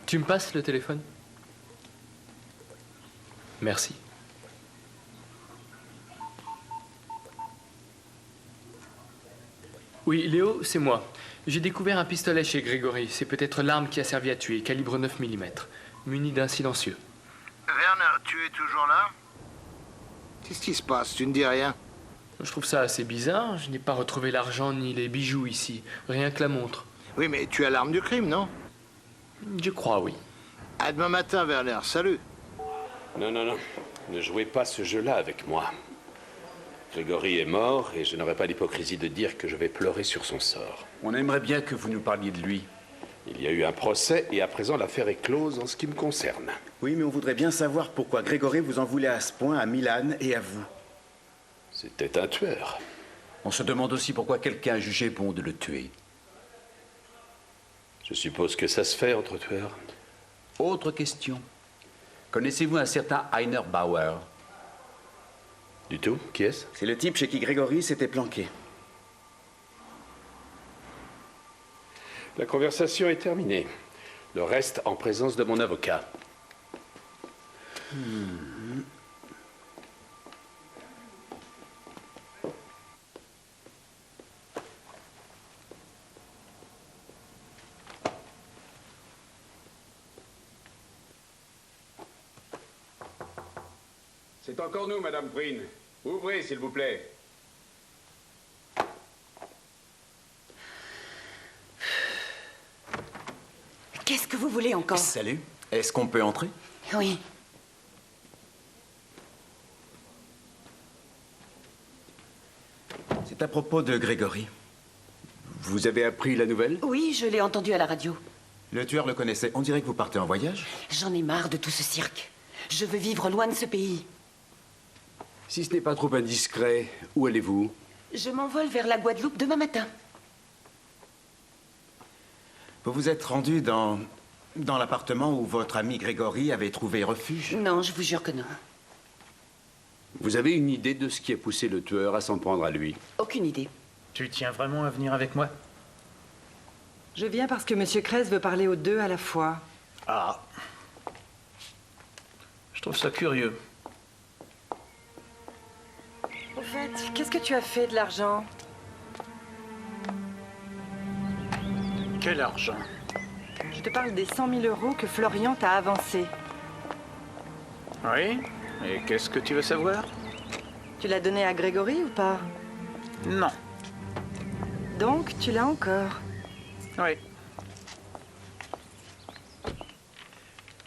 Tu me passes le téléphone? Merci. Oui, Léo, c'est moi. J'ai découvert un pistolet chez Grégory. C'est peut-être l'arme qui a servi à tuer, calibre 9 mm, muni d'un silencieux. Werner, tu es toujours là? Qu'est-ce qui se passe? Tu ne dis rien? Je trouve ça assez bizarre. Je n'ai pas retrouvé l'argent ni les bijoux ici. Rien que la montre. Oui, mais tu as l'arme du crime, non? Je crois, oui. À demain matin, Werner. Salut. Non, non, non. Ne jouez pas ce jeu-là avec moi. Grégory est mort et je n'aurai pas l'hypocrisie de dire que je vais pleurer sur son sort. On aimerait bien que vous nous parliez de lui. Il y a eu un procès et à présent l'affaire est close en ce qui me concerne. Oui, mais on voudrait bien savoir pourquoi Grégory vous en voulait à ce point à Milan et à vous. C'était un tueur. On se demande aussi pourquoi quelqu'un a jugé bon de le tuer. Je suppose que ça se fait entre tueurs. Autre question. Connaissez-vous un certain Heiner Bauer? Du tout? Qui est-ce? C'est le type chez qui Grégory s'était planqué. La conversation est terminée. Le reste en présence de mon avocat. C'est encore nous, Madame Prine. Ouvrez, s'il vous plaît. Qu'est-ce que vous voulez encore? Salut. Est-ce qu'on peut entrer? Oui. C'est à propos de Grégory. Vous avez appris la nouvelle? Oui, je l'ai entendu à la radio. Le tueur le connaissait. On dirait que vous partez en voyage. J'en ai marre de tout ce cirque. Je veux vivre loin de ce pays. Si ce n'est pas trop indiscret, où allez-vous? Je m'envole vers la Guadeloupe demain matin. Vous vous êtes rendu dans l'appartement où votre ami Grégory avait trouvé refuge? Non, je vous jure que non. Vous avez une idée de ce qui a poussé le tueur à s'en prendre à lui? Aucune idée. Tu tiens vraiment à venir avec moi? Je viens parce que Monsieur Kress veut parler aux deux à la fois. Ah. Je trouve ça curieux. Au fait, qu'est-ce que tu as fait de l'argent? Quel argent? Je te parle des 100 000 € que Florian t'a avancés. Oui? Et qu'est-ce que tu veux savoir? Tu l'as donné à Grégory ou pas? Non. Donc, tu l'as encore? Oui.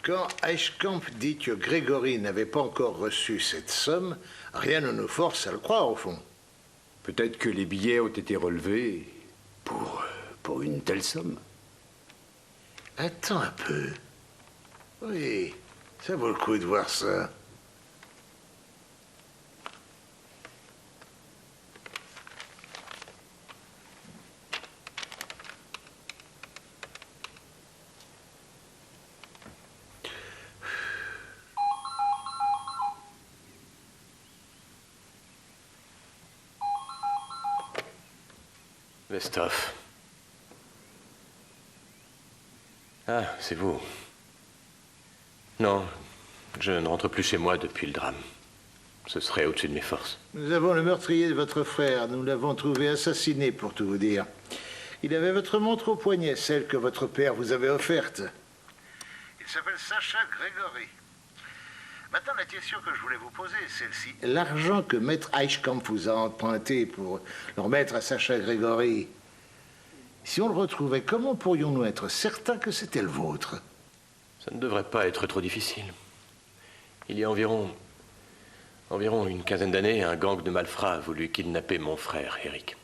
Quand Eichkamp dit que Grégory n'avait pas encore reçu cette somme, rien ne nous force à le croire, au fond. Peut-être que les billets ont été relevés pour une telle somme. Attends un peu. Oui, ça vaut le coup de voir ça. Vestov. Ah, c'est vous. Non, je ne rentre plus chez moi depuis le drame. Ce serait au-dessus de mes forces. Nous avons le meurtrier de votre frère. Nous l'avons trouvé assassiné, pour tout vous dire. Il avait votre montre au poignet, celle que votre père vous avait offerte. Il s'appelle Sacha Grégory. Maintenant, la question que je voulais vous poser est celle-ci. L'argent que Maître Eichkamp vous a emprunté pour le remettre à Sacha Grégory, si on le retrouvait, comment pourrions-nous être certains que c'était le vôtre? Ça ne devrait pas être trop difficile. Il y a environ une quinzaine d'années, un gang de malfrats a voulu kidnapper mon frère, Eric.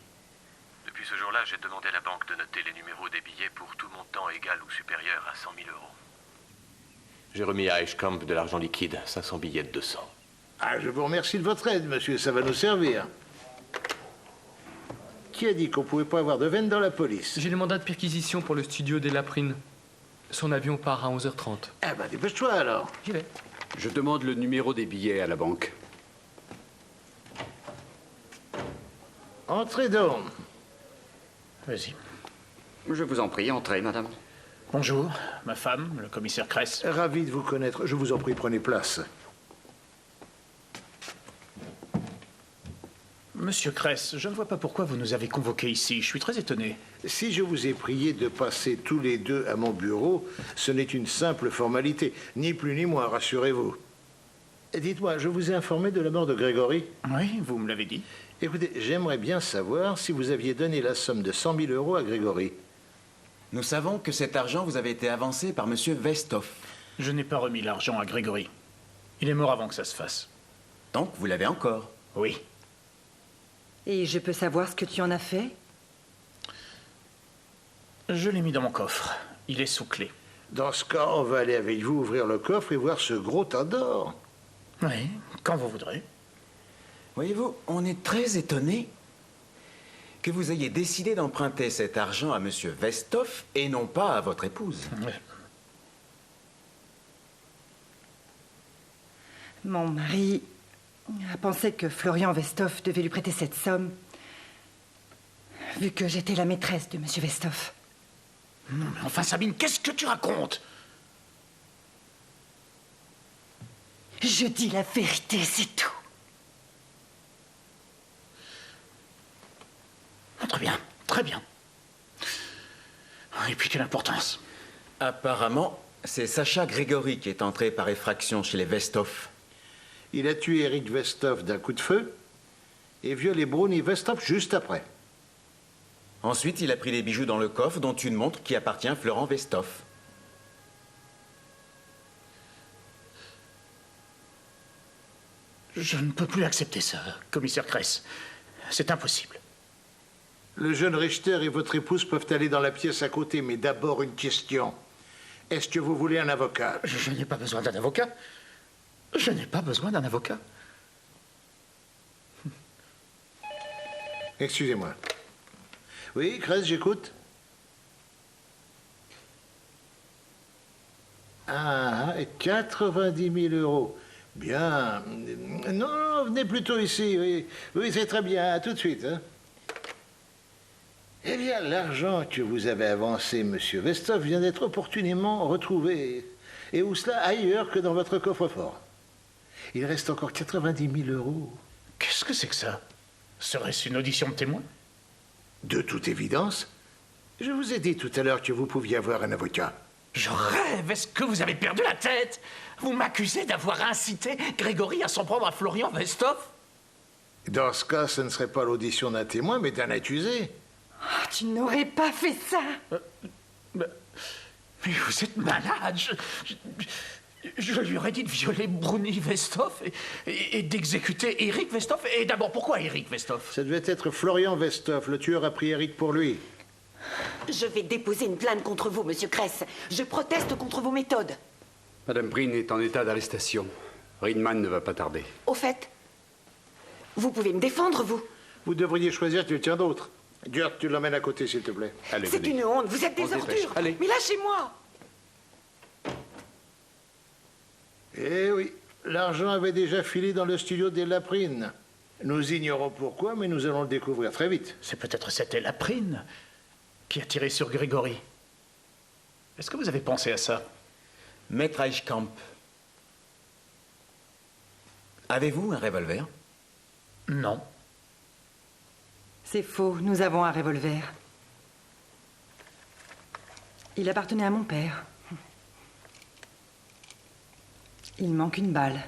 Depuis ce jour-là, j'ai demandé à la banque de noter les numéros des billets pour tout montant égal ou supérieur à 100 000 €. J'ai remis à Eichkamp de l'argent liquide, 500 billets de 200. Ah, je vous remercie de votre aide, monsieur, ça va nous servir. Qui a dit qu'on pouvait pas avoir de veine dans la police? J'ai le mandat de perquisition pour le studio des Laprines. Son avion part à 11h30. Ah ben, dépêche-toi alors. J'y vais. Je demande le numéro des billets à la banque. Entrez donc. Vas-y. Je vous en prie, entrez, madame. Bonjour, ma femme, le commissaire Kress. Ravi de vous connaître. Je vous en prie, prenez place. Monsieur Kress, je ne vois pas pourquoi vous nous avez convoqués ici. Je suis très étonné. Si je vous ai prié de passer tous les deux à mon bureau, ce n'est une simple formalité. Ni plus ni moins, rassurez-vous. Dites-moi, je vous ai informé de la mort de Grégory? Oui, vous me l'avez dit. Écoutez, j'aimerais bien savoir si vous aviez donné la somme de 100 000 € à Grégory. Nous savons que cet argent vous avait été avancé par M. Vestov. Je n'ai pas remis l'argent à Grégory. Il est mort avant que ça se fasse. Donc, vous l'avez encore? Oui. Et je peux savoir ce que tu en as fait? Je l'ai mis dans mon coffre. Il est sous clé. Dans ce cas, on va aller avec vous ouvrir le coffre et voir ce gros tas d'or. Oui, quand vous voudrez. Voyez-vous, on est très étonné que vous ayez décidé d'emprunter cet argent à M. Vestov et non pas à votre épouse. Mon mari a pensé que Florian Vestov devait lui prêter cette somme, vu que j'étais la maîtresse de M. Vestov. Non, mais enfin, Sabine, qu'est-ce que tu racontes? Je dis la vérité, c'est tout. Très bien, très bien. Et puis quelle importance? Apparemment, c'est Sacha Grégory qui est entré par effraction chez les Vestov. Il a tué Eric Vestov d'un coup de feu et violé Bruni Vestov juste après. Ensuite, il a pris les bijoux dans le coffre, dont une montre qui appartient à Florent Vestov. Je ne peux plus accepter ça, commissaire Kress. C'est impossible. Le jeune Richter et votre épouse peuvent aller dans la pièce à côté, mais d'abord une question. Est-ce que vous voulez un avocat? Je n'ai pas besoin d'un avocat. Je n'ai pas besoin d'un avocat. Excusez-moi. Oui, Kress, j'écoute. Ah, 90 000 €. Bien. Non, venez plutôt ici. Oui, oui, c'est très bien. À tout de suite. Hein. Eh bien, l'argent que vous avez avancé, Monsieur Vestov, vient d'être opportunément retrouvé. Et où cela ailleurs que dans votre coffre-fort. Il reste encore 90 000 €. Qu'est-ce que c'est que ça? Serait-ce une audition de témoin? De toute évidence. Je vous ai dit tout à l'heure que vous pouviez avoir un avocat. Je rêve. Est-ce que vous avez perdu la tête? Vous m'accusez d'avoir incité Grégory à s'en prendre à Florian Vestov? Dans ce cas, ce ne serait pas l'audition d'un témoin, mais d'un accusé. Oh, tu n'aurais pas fait ça. Mais vous êtes malade. Je lui aurais dit de violer Bruni Vestov et d'exécuter Eric Vestov. Et d'abord, pourquoi Eric Vestov? Ça devait être Florian Vestov. Le tueur a pris Eric pour lui. Je vais déposer une plainte contre vous, monsieur Kress. Je proteste contre vos méthodes. Madame Breen est en état d'arrestation. Riedman ne va pas tarder. Au fait, vous pouvez me défendre, vous? Vous devriez choisir quelqu'un d'autre. Gert, tu l'emmènes à côté, s'il te plaît. Allez, C'est venez. une honte, vous êtes On des se dépêche. ordures. Allez. Mais lâchez-moi. Eh oui, l'argent avait déjà filé dans le studio des Laprines. Nous ignorons pourquoi, mais nous allons le découvrir très vite. C'est peut-être cette Laprine qui a tiré sur Grégory. Est-ce que vous avez pensé à ça? Maître Eichkamp, avez-vous un revolver? Non. C'est faux, nous avons un revolver. Il appartenait à mon père. Il manque une balle.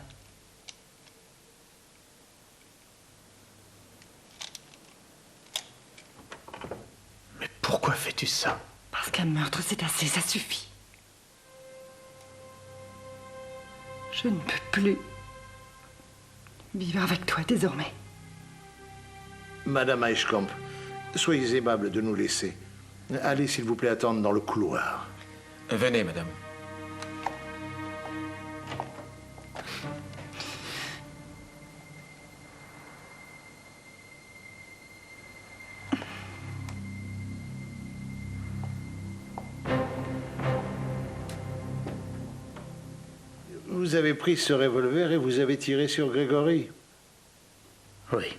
Mais pourquoi fais-tu ça? Parce qu'un meurtre, c'est assez, ça suffit. Je ne peux plus vivre avec toi désormais. Madame Eichkamp, soyez aimable de nous laisser. Allez, s'il vous plaît, attendre dans le couloir. Venez, madame. Vous avez pris ce revolver et vous avez tiré sur Grégory. Oui.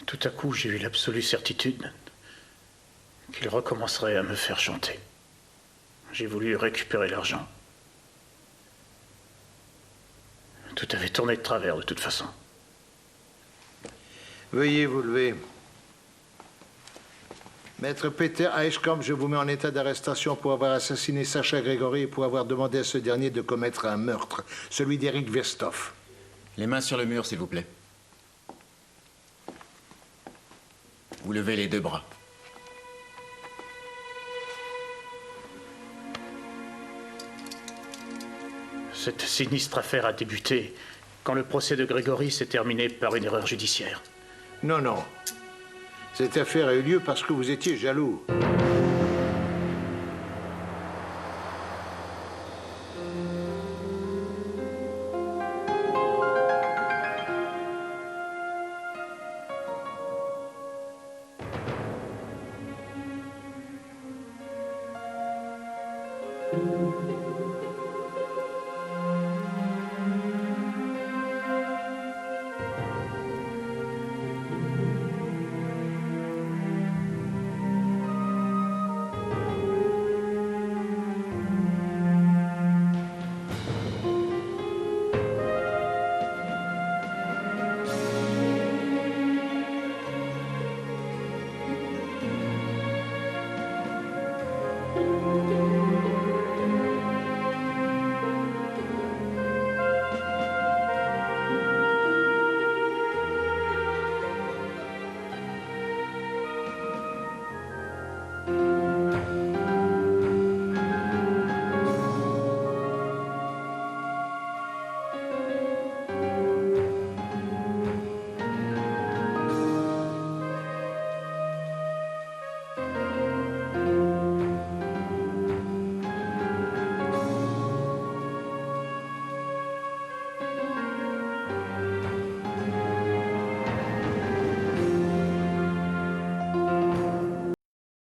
Tout à coup, j'ai eu l'absolue certitude qu'il recommencerait à me faire chanter. J'ai voulu récupérer l'argent. Tout avait tourné de travers de toute façon. Veuillez vous lever. Maître Peter Eichkamp, je vous mets en état d'arrestation pour avoir assassiné Sacha Gregory et pour avoir demandé à ce dernier de commettre un meurtre, celui d'Eric Vestov. Les mains sur le mur, s'il vous plaît. Vous levez les deux bras. Cette sinistre affaire a débuté quand le procès de Gregory s'est terminé par une erreur judiciaire. Non, non. Cette affaire a eu lieu parce que vous étiez jaloux.